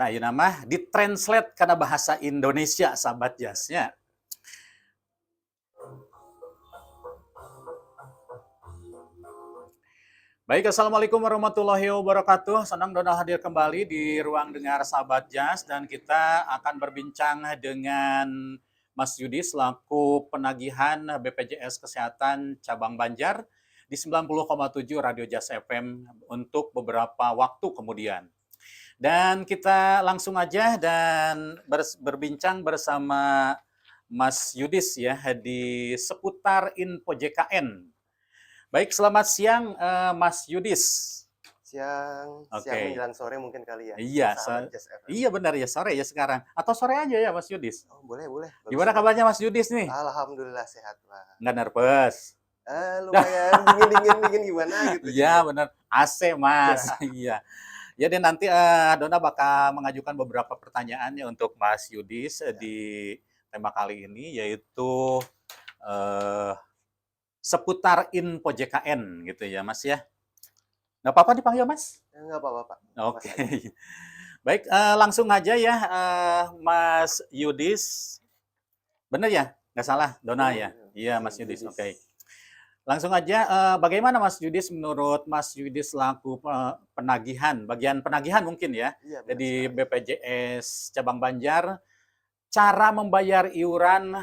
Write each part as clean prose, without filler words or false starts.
Nah, ieu nama ditranslate kana bahasa Indonesia sahabat Jasnya. Baik, Assalamualaikum warahmatullahi wabarakatuh. Senang Dona hadir kembali di ruang dengar sahabat Jas dan kita akan berbincang dengan Mas Yudi selaku penagihan BPJS Kesehatan Cabang Banjar di 90,7 Radio Jas FM untuk beberapa waktu kemudian. Dan kita langsung aja dan berbincang bersama Mas Yudis ya di seputar info JKN. Baik, selamat siang Mas Yudis. Siang menjelang sore mungkin kali ya. Iya, iya benar ya, sore ya sekarang. Atau sore aja ya Mas Yudis? Oh, boleh. Gimana kabarnya Mas Yudis nih? Alhamdulillah sehat, Pak. Nggak nervous? Lumayan dingin gimana gitu. Iya benar, AC Mas. Iya. Ya, dan nanti Dona bakal mengajukan beberapa pertanyaannya untuk Mas Yudis di tema kali ini, yaitu seputar info JKN gitu ya Mas ya. Nggak apa-apa dipanggil Mas? Nggak apa-apa Pak. Oke. Baik, langsung aja ya Mas Yudis. Bener ya? Nggak salah, Dona ya? Iya Mas Yudis, oke. Langsung aja, bagaimana Mas Yudis menurut Mas Yudis selaku penagihan, bagian penagihan mungkin ya, di BPJS Cabang Banjar, cara membayar iuran,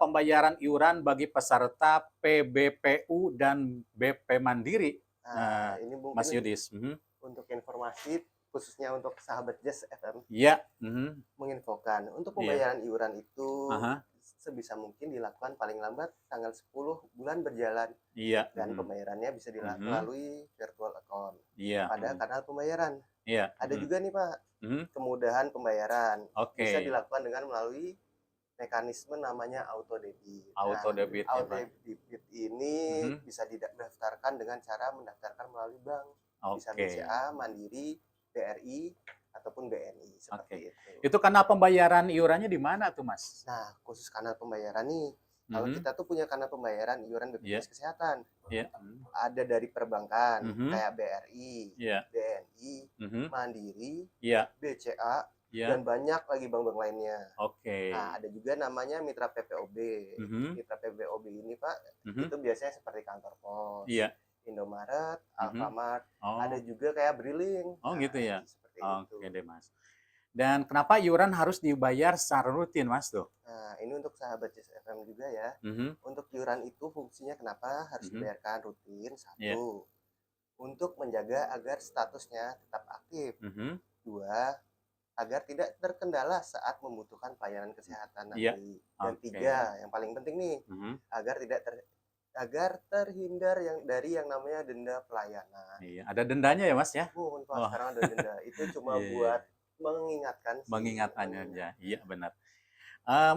pembayaran iuran bagi peserta PBPU dan BP Mandiri, ini mungkin Mas Yudis. Untuk informasi khususnya untuk sahabat Jas FM, iya, menginfokan untuk pembayaran iuran itu sebisa mungkin dilakukan paling lambat tanggal 10 bulan berjalan. Iya. Dan pembayarannya bisa dilakukan melalui virtual account. Iya. Pada kanal pembayaran. Iya. Ada juga nih Pak, kemudahan pembayaran. Bisa dilakukan dengan melalui mekanisme namanya auto debit. Auto debit. Auto debit ini bisa didaftarkan dengan cara mendaftarkan melalui bank. Bisa BCA, Mandiri, BRI, ataupun BNI seperti itu. Itu kanal pembayaran iurannya di mana tuh Mas? Nah, khusus kanal pembayaran nih, kalau kita tuh punya kanal pembayaran iuran BPJS Kesehatan. Ada dari perbankan kayak BRI, BNI, Mandiri, BCA, dan banyak lagi bank-bank lainnya. Nah, ada juga namanya Mitra PPOB. Mitra PPOB ini Pak, itu biasanya seperti kantor pos, Indomaret, Alfamart, ada juga kayak Briling. Oh gitu ya. Oke deh Mas. Dan kenapa iuran harus dibayar secara rutin Mas tuh? Nah, ini untuk sahabat Jas FM juga ya. Untuk iuran itu fungsinya kenapa harus dibayarkan rutin? Satu, untuk menjaga agar statusnya tetap aktif. Dua, agar tidak terkendala saat membutuhkan pelayanan kesehatan nanti. Dan tiga, yang paling penting nih, agar terhindar dari yang namanya denda pelayanan. Iya, ada dendanya ya Mas ya? Sekarang ada denda. Itu cuma buat mengingatkan. Mengingatkannya aja, iya benar.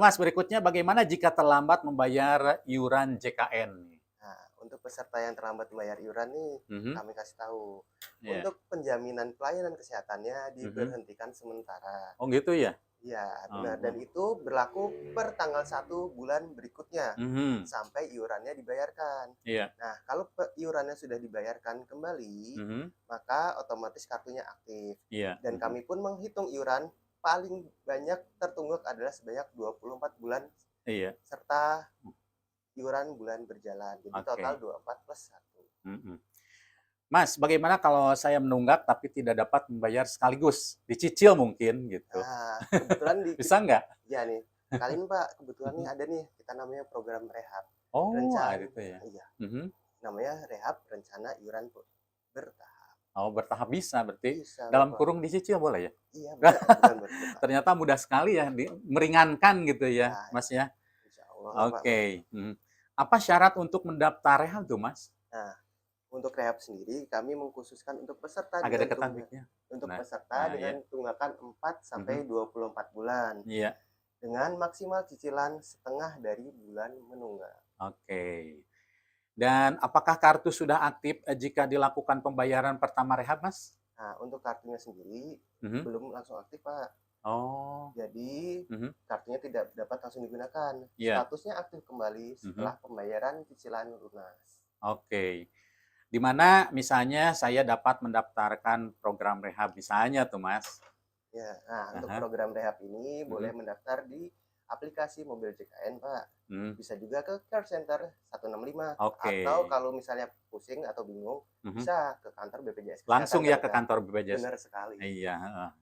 Mas, berikutnya bagaimana jika terlambat membayar iuran JKN? Nah, untuk peserta yang terlambat membayar iuran nih, kami kasih tahu. Untuk penjaminan pelayanan kesehatannya diberhentikan sementara. Oh gitu ya? Iya, benar. Dan itu berlaku per tanggal 1 bulan berikutnya sampai iurannya dibayarkan. Nah, kalau iurannya sudah dibayarkan kembali, maka otomatis kartunya aktif. Dan kami pun menghitung iuran paling banyak tertunggak adalah sebanyak 24 bulan serta iuran bulan berjalan. Jadi total 24 plus 1. Mas, bagaimana kalau saya menunggak tapi tidak dapat membayar sekaligus? Dicicil mungkin gitu. Nah, kebetulan bisa nggak? Iya nih. Kali ini Pak, kebetulan nih ada nih, kita namanya program rehab. Oh, itu ya? Iya. Namanya rehab rencana iuran bertahap. Oh, bertahap bisa berarti? Bisa, dalam kurung dicicil boleh ya? Iya, benar. Ternyata mudah sekali ya, meringankan gitu ya, Mas ya? Insya Allah. Oke. Apa syarat untuk mendaftar rehab tuh, Mas? Nah, untuk rehab sendiri kami mengkhususkan untuk peserta dengan tunggakan 4 sampai 24 bulan. Iya. Dengan maksimal cicilan setengah dari bulan menunggak. Oke. Dan apakah kartu sudah aktif jika dilakukan pembayaran pertama rehab, Mas? Nah, untuk kartunya sendiri belum langsung aktif, Pak. Oh. Jadi kartunya tidak dapat langsung digunakan. Statusnya aktif kembali setelah pembayaran cicilan lunas. Oke. Di mana misalnya saya dapat mendaftarkan program rehab misalnya tuh Mas, Ya, nah untuk program rehab ini boleh mendaftar di aplikasi mobil JKN, Pak. Bisa juga ke care center 165. Atau kalau misalnya pusing atau bingung, bisa ke kantor BPJS Kesehatan. Langsung ya ke kantor BPJS. Benar sekali. Iya,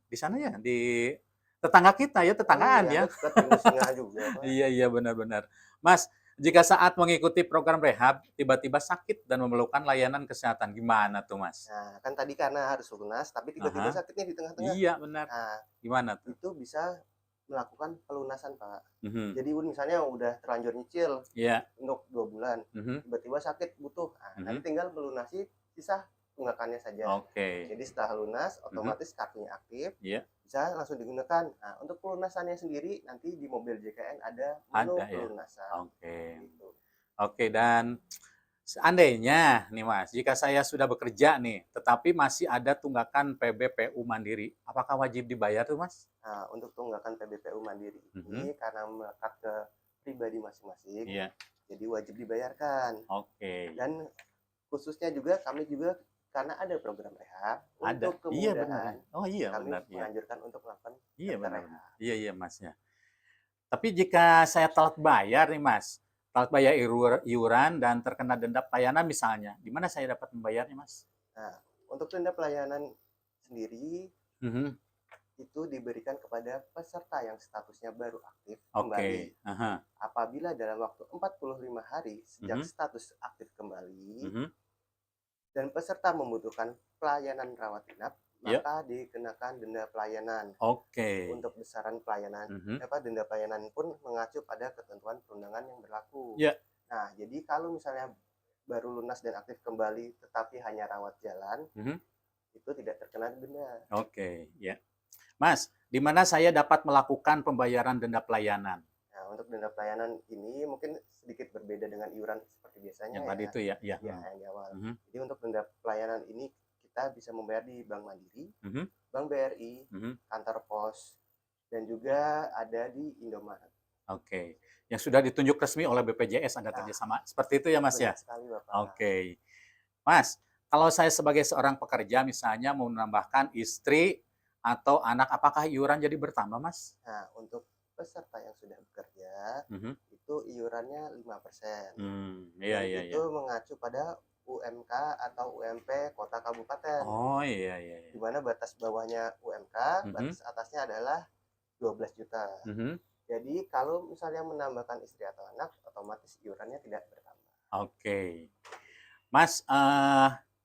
di sana ya, di tetangga kita ya, tetanggaan ya. Dekat Pinus Singa juga, Pak. Iya, benar-benar. Mas, jika saat mengikuti program rehab, tiba-tiba sakit dan memerlukan layanan kesehatan, gimana tuh, Mas? Nah, kan tadi karena harus lunas, tapi tiba-tiba sakitnya di tengah-tengah. Iya, benar. Nah, gimana tuh? Itu bisa melakukan pelunasan, Pak. Jadi misalnya udah terlanjur nyicil untuk 2 bulan, tiba-tiba sakit butuh, nanti tinggal melunasi sisa tunggakannya saja. Jadi setelah lunas, otomatis kartunya aktif, bisa langsung digunakan. Nah, untuk pelunasannya sendiri nanti di mobil JKN ada menu pelunasan. Oke, dan seandainya nih Mas, jika saya sudah bekerja nih, tetapi masih ada tunggakan PBPU Mandiri, apakah wajib dibayar tuh Mas? Nah, untuk tunggakan PBPU Mandiri ini karena melekat ke pribadi masing-masing, jadi wajib dibayarkan. Dan khususnya juga kami juga karena ada program rehab untuk kemudahan, kami menganjurkan untuk melakukan rehab. Iya Mas ya. Tapi jika saya telat bayar nih Mas, telat bayar iuran dan terkena denda pelayanan misalnya, di mana saya dapat membayarnya Mas? Nah, untuk denda pelayanan sendiri itu diberikan kepada peserta yang statusnya baru aktif kembali. Apabila dalam waktu 45 hari sejak status aktif kembali dan peserta membutuhkan pelayanan rawat inap, maka dikenakan denda pelayanan. Untuk besaran pelayanan, denda pelayanan pun mengacu pada ketentuan perundangan yang berlaku. Nah, jadi kalau misalnya baru lunas dan aktif kembali tetapi hanya rawat jalan, itu tidak terkena denda. Mas, di mana saya dapat melakukan pembayaran denda pelayanan? Nah, untuk denda pelayanan ini mungkin sedikit berbeda dengan iuran seperti biasanya. Yang tadi itu ya? Yang di awal. Jadi untuk denda pelayanan ini kita bisa membayar di Bank Mandiri, Bank BRI, kantor pos, dan juga ada di Indomaret. Yang sudah ditunjuk resmi oleh BPJS ada kerjasama seperti itu ya Mas ya? Sekali, Bapak. Mas, kalau saya sebagai seorang pekerja misalnya mau menambahkan istri atau anak, apakah iuran jadi bertambah Mas? Nah, untuk peserta yang sudah bekerja, itu iurannya 5%. Itu mengacu pada UMK atau UMP kota kabupaten. Di mana batas bawahnya UMK, batas atasnya adalah 12 juta. Jadi kalau misalnya menambahkan istri atau anak, otomatis iurannya tidak bertambah. Mas,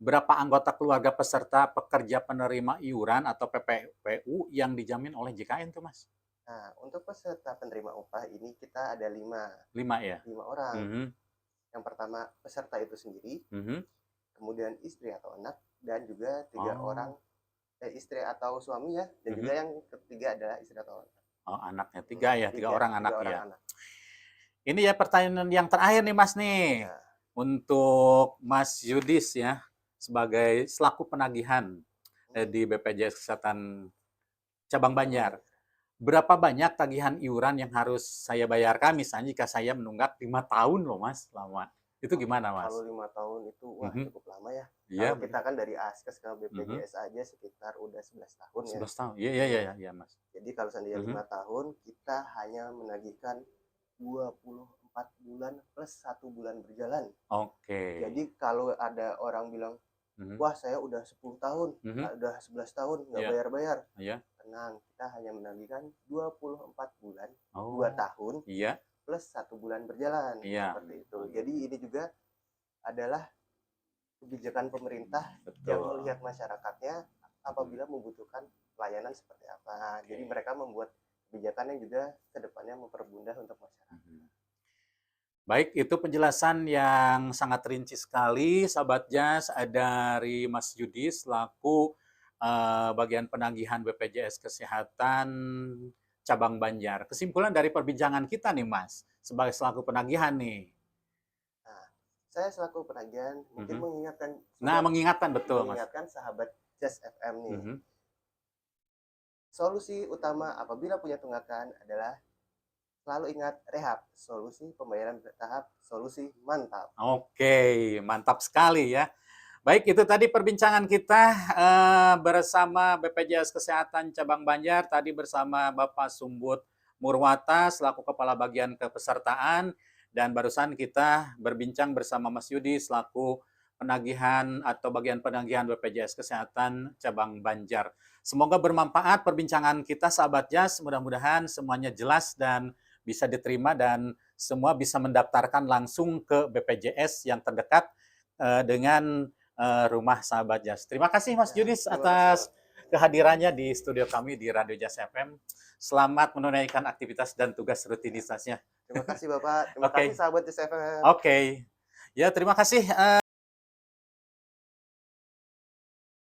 berapa anggota keluarga peserta pekerja penerima iuran atau PPPU yang dijamin oleh JKN tuh Mas? Nah, untuk peserta penerima upah ini kita ada 5 orang. Yang pertama peserta itu sendiri, kemudian istri atau anak, dan juga 3 orang istri atau suami ya, dan juga yang ketiga adalah istri atau anak. Anaknya 3 orang anak ya. Ini ya pertanyaan yang terakhir nih Mas nih. Untuk Mas Yudis ya, sebagai selaku penagihan di BPJS Kesehatan Cabang Banjar. Berapa banyak tagihan iuran yang harus saya bayarkan misalnya jika saya menunggak 5 tahun loh Mas, lama. Itu gimana Mas? Kalau 5 tahun itu cukup lama ya. Kalau kita kan dari Askes ke BPJS aja sekitar udah 11 tahun ya. 11 tahun. Iya Mas. Jadi kalau seandainya 5 tahun kita hanya menagihkan 24 bulan plus 1 bulan berjalan. Jadi kalau ada orang bilang, wah saya udah 10 tahun, udah 11 tahun nggak bayar-bayar. Tenang, kita hanya menagihkan 24 bulan, 2 tahun, plus 1 bulan berjalan. Seperti itu. Jadi ini juga adalah kebijakan pemerintah yang melihat masyarakatnya apabila membutuhkan pelayanan seperti apa. Jadi mereka membuat kebijakan yang juga kedepannya mempermudah untuk masyarakat. Baik, itu penjelasan yang sangat rinci sekali, sahabat Jas, dari Mas Yudis selaku bagian penagihan BPJS Kesehatan Cabang Banjar. Kesimpulan dari perbincangan kita nih Mas, sebagai selaku penagihan nih. Nah, saya selaku penagihan mungkin mengingatkan. Mengingatkan sahabat Jas FM nih. Solusi utama apabila punya tunggakan adalah selalu ingat rehab, solusi pembayaran bertahap, solusi mantap. Mantap sekali ya. Baik, itu tadi perbincangan kita bersama BPJS Kesehatan Cabang Banjar, tadi bersama Bapak Sumbut Murwata selaku Kepala Bagian Kepesertaan, dan barusan kita berbincang bersama Mas Yudi selaku penagihan atau bagian penagihan BPJS Kesehatan Cabang Banjar. Semoga bermanfaat perbincangan kita, sahabat Jas. Mudah-mudahan semuanya jelas dan bisa diterima dan semua bisa mendaftarkan langsung ke BPJS yang terdekat dengan rumah sahabat Jas. Terima kasih Mas Judis atas kehadirannya di studio kami di Radio Jas FM. Selamat menunaikan aktivitas dan tugas rutinitasnya. Terima kasih Bapak. Terima kasih sahabat Jas FM. Oke. Ya, terima kasih.